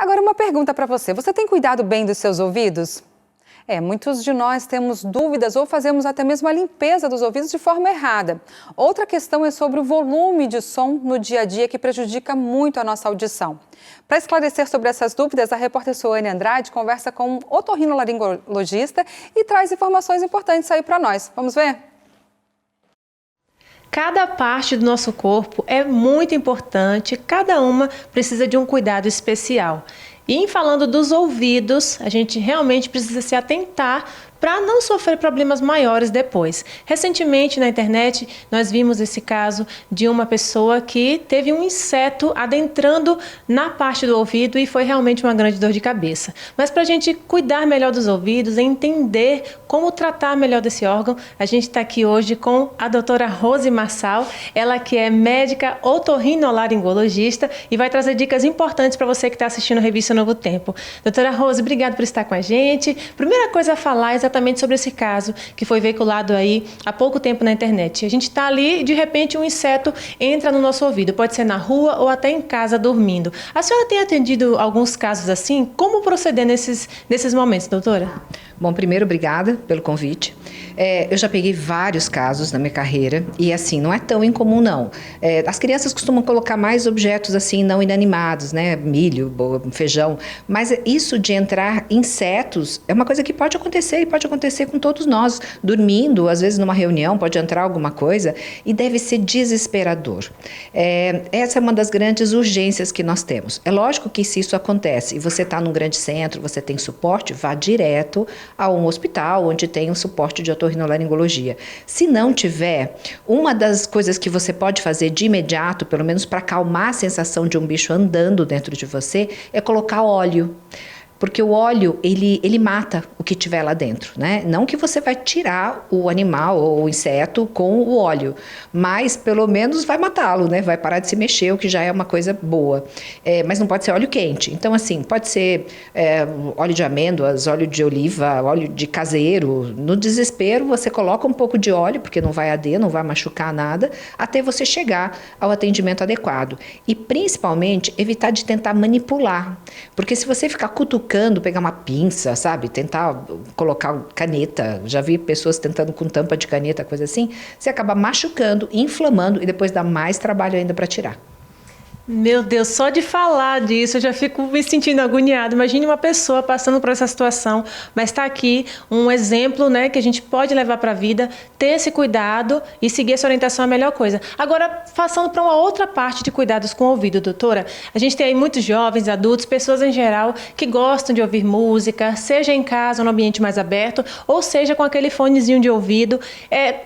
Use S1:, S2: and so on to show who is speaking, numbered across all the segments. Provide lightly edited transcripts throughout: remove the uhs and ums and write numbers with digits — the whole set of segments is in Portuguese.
S1: Agora, uma pergunta para você. Você tem cuidado bem dos seus ouvidos? Muitos de nós temos dúvidas ou fazemos até mesmo a limpeza dos ouvidos de forma errada. Outra questão é sobre o volume de som no dia a dia que prejudica muito a nossa audição. Para esclarecer sobre essas dúvidas, a repórter Soane Andrade conversa com um otorrinolaringologista e traz informações importantes aí para nós. Vamos ver?
S2: Cada parte do nosso corpo é muito importante, cada uma precisa de um cuidado especial. E em falando dos ouvidos, a gente realmente precisa se atentar para não sofrer problemas maiores depois. Recentemente na internet nós vimos esse caso de uma pessoa que teve um inseto adentrando na parte do ouvido e foi realmente uma grande dor de cabeça. Mas para a gente cuidar melhor dos ouvidos, entender como tratar melhor desse órgão, a gente está aqui hoje com a doutora Rose Marçal, ela que é médica otorrinolaringologista e vai trazer dicas importantes para você que está assistindo a revista Novo Tempo. Doutora Rose, obrigada por estar com a gente. Primeira coisa a falar exatamente sobre esse caso que foi veiculado aí há pouco tempo na internet. A gente está ali e de repente um inseto entra no nosso ouvido, pode ser na rua ou até em casa dormindo. A senhora tem atendido alguns casos assim? Como proceder nesses momentos, doutora?
S3: Bom, primeiro, obrigada pelo convite. Eu já peguei vários casos na minha carreira e, assim, não é tão incomum, não. As crianças costumam colocar mais objetos, assim, não inanimados, né? Milho, feijão. Mas isso de entrar insetos é uma coisa que pode acontecer e pode acontecer com todos nós. Dormindo, às vezes numa reunião, pode entrar alguma coisa e deve ser desesperador. Essa é uma das grandes urgências que nós temos. É lógico que se isso acontece e você está num grande centro, você tem suporte, vá direto a um hospital onde tem um suporte de otorrinolaringologia. Se não tiver, uma das coisas que você pode fazer de imediato, pelo menos para acalmar a sensação de um bicho andando dentro de você, é colocar óleo. Porque o óleo, ele mata o que tiver lá dentro, né? Não que você vai tirar o animal ou o inseto com o óleo, mas pelo menos vai matá-lo, né? Vai parar de se mexer, o que já é uma coisa boa. Mas não pode ser óleo quente. Então, assim, pode ser óleo de amêndoas, óleo de oliva, óleo de caseiro. No desespero, você coloca um pouco de óleo, porque não vai arder, não vai machucar nada, até você chegar ao atendimento adequado. E, principalmente, evitar de tentar manipular. Porque se você ficar cutucando, pegar uma pinça, sabe? Tentar colocar caneta. Já vi pessoas tentando com tampa de caneta, coisa assim. Você acaba machucando, inflamando e depois dá mais trabalho ainda para tirar.
S2: Meu Deus, só de falar disso eu já fico me sentindo agoniada. Imagine uma pessoa passando por essa situação, mas está aqui um exemplo, né, que a gente pode levar para a vida, ter esse cuidado e seguir essa orientação é a melhor coisa. Agora, passando para uma outra parte de cuidados com o ouvido, doutora, a gente tem aí muitos jovens, adultos, pessoas em geral que gostam de ouvir música, seja em casa, no ambiente mais aberto, ou seja com aquele fonezinho de ouvido.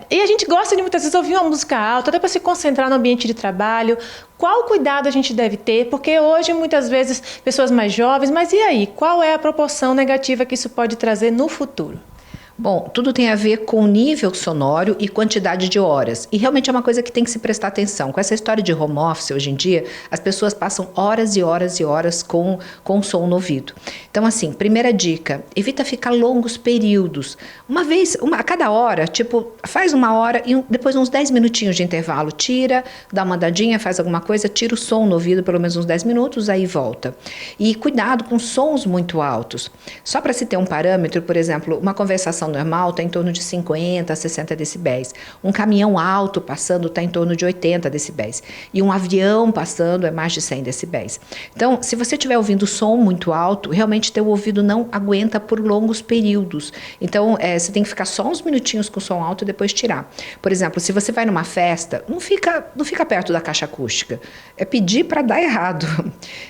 S2: E a gente gosta de muitas vezes ouvir uma música alta, até para se concentrar no ambiente de trabalho. Qual cuidado a gente deve ter? Porque hoje, muitas vezes, pessoas mais jovens, mas e aí? Qual é a proporção negativa que isso pode trazer no futuro?
S3: Bom, tudo tem a ver com nível sonoro e quantidade de horas. E realmente é uma coisa que tem que se prestar atenção. Com essa história de home office, hoje em dia, as pessoas passam horas e horas e horas com som no ouvido. Então, assim, primeira dica, evita ficar longos períodos. A cada hora, faz uma hora e depois uns 10 minutinhos de intervalo. Tira, dá uma andadinha, faz alguma coisa, tira o som no ouvido pelo menos uns 10 minutos, aí volta. E cuidado com sons muito altos. Só para se ter um parâmetro, por exemplo, uma conversação normal está em torno de 50 a 60 decibéis. Um caminhão alto passando está em torno de 80 decibéis. E um avião passando é mais de 100 decibéis. Então, se você estiver ouvindo som muito alto, realmente teu ouvido não aguenta por longos períodos. Então, você tem que ficar só uns minutinhos com som alto e depois tirar. Por exemplo, se você vai numa festa, não fica perto da caixa acústica. É pedir para dar errado.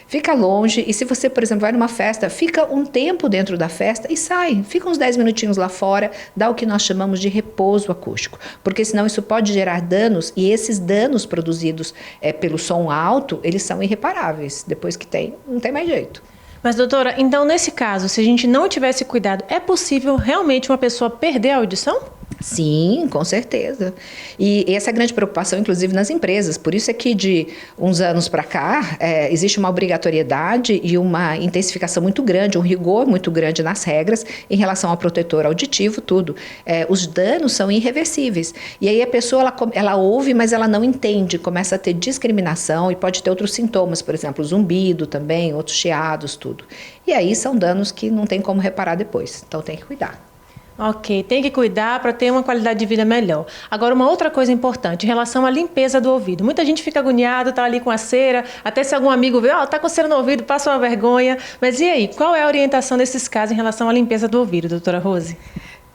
S3: Fica longe e se você, por exemplo, vai numa festa, fica um tempo dentro da festa e sai. Fica uns 10 minutinhos lá fora, dá o que nós chamamos de repouso acústico, porque senão isso pode gerar danos e esses danos produzidos pelo som alto, eles são irreparáveis. Depois que tem, não tem mais jeito.
S2: Mas, doutora, então nesse caso, se a gente não tivesse cuidado, é possível realmente uma pessoa perder a audição?
S3: Sim, com certeza. E essa é a grande preocupação, inclusive, nas empresas. Por isso é que de uns anos para cá, existe uma obrigatoriedade e uma intensificação muito grande, um rigor muito grande nas regras em relação ao protetor auditivo, tudo. Os danos são irreversíveis. E aí a pessoa, ela ouve, mas ela não entende, começa a ter discriminação e pode ter outros sintomas, por exemplo, zumbido também, outros chiados, tudo. E aí são danos que não tem como reparar depois. Então tem que cuidar.
S2: Ok, tem que cuidar para ter uma qualidade de vida melhor. Agora, uma outra coisa importante, em relação à limpeza do ouvido. Muita gente fica agoniado, tá ali com a cera, até se algum amigo vê, tá com cera no ouvido, passa uma vergonha. Mas e aí, qual é a orientação nesses casos em relação à limpeza do ouvido, doutora Rose?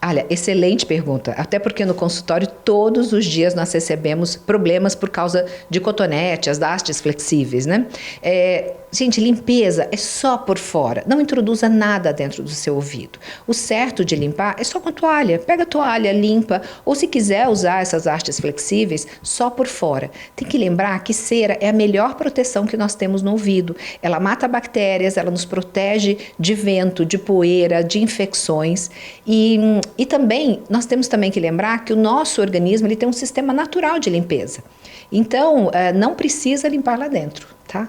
S3: Olha, excelente pergunta, até porque no consultório todos os dias nós recebemos problemas por causa de cotonete, as hastes flexíveis, né? Gente, limpeza é só por fora, não introduza nada dentro do seu ouvido. O certo de limpar é só com toalha, pega a toalha, limpa, ou se quiser usar essas hastes flexíveis, só por fora. Tem que lembrar que cera é a melhor proteção que nós temos no ouvido. Ela mata bactérias, ela nos protege de vento, de poeira, de infecções e também, nós temos também que lembrar que o nosso organismo ele tem um sistema natural de limpeza. Então, não precisa limpar lá dentro, tá?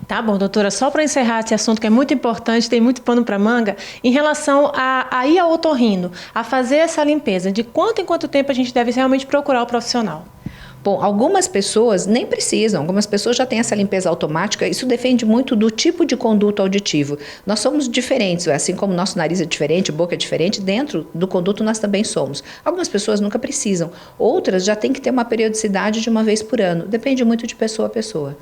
S2: Tá bom, doutora, só para encerrar esse assunto que é muito importante, tem muito pano para manga, em relação a ir ao otorrino, a fazer essa limpeza, de quanto em quanto tempo a gente deve realmente procurar o profissional?
S3: Bom, algumas pessoas nem precisam, algumas pessoas já têm essa limpeza automática, isso depende muito do tipo de conduto auditivo. Nós somos diferentes, assim como nosso nariz é diferente, boca é diferente, dentro do conduto nós também somos. Algumas pessoas nunca precisam, outras já têm que ter uma periodicidade de uma vez por ano, depende muito de pessoa a pessoa.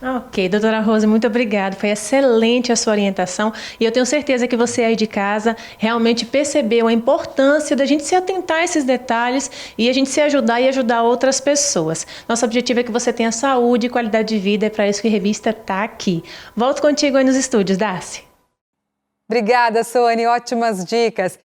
S2: Ok, doutora Rose, muito obrigada. Foi excelente a sua orientação e eu tenho certeza que você aí de casa realmente percebeu a importância da gente se atentar a esses detalhes e a gente se ajudar e ajudar outras pessoas. Nosso objetivo é que você tenha saúde e qualidade de vida, é para isso que a revista está aqui. Volto contigo aí nos estúdios, Darcy.
S1: Obrigada, Soane, ótimas dicas.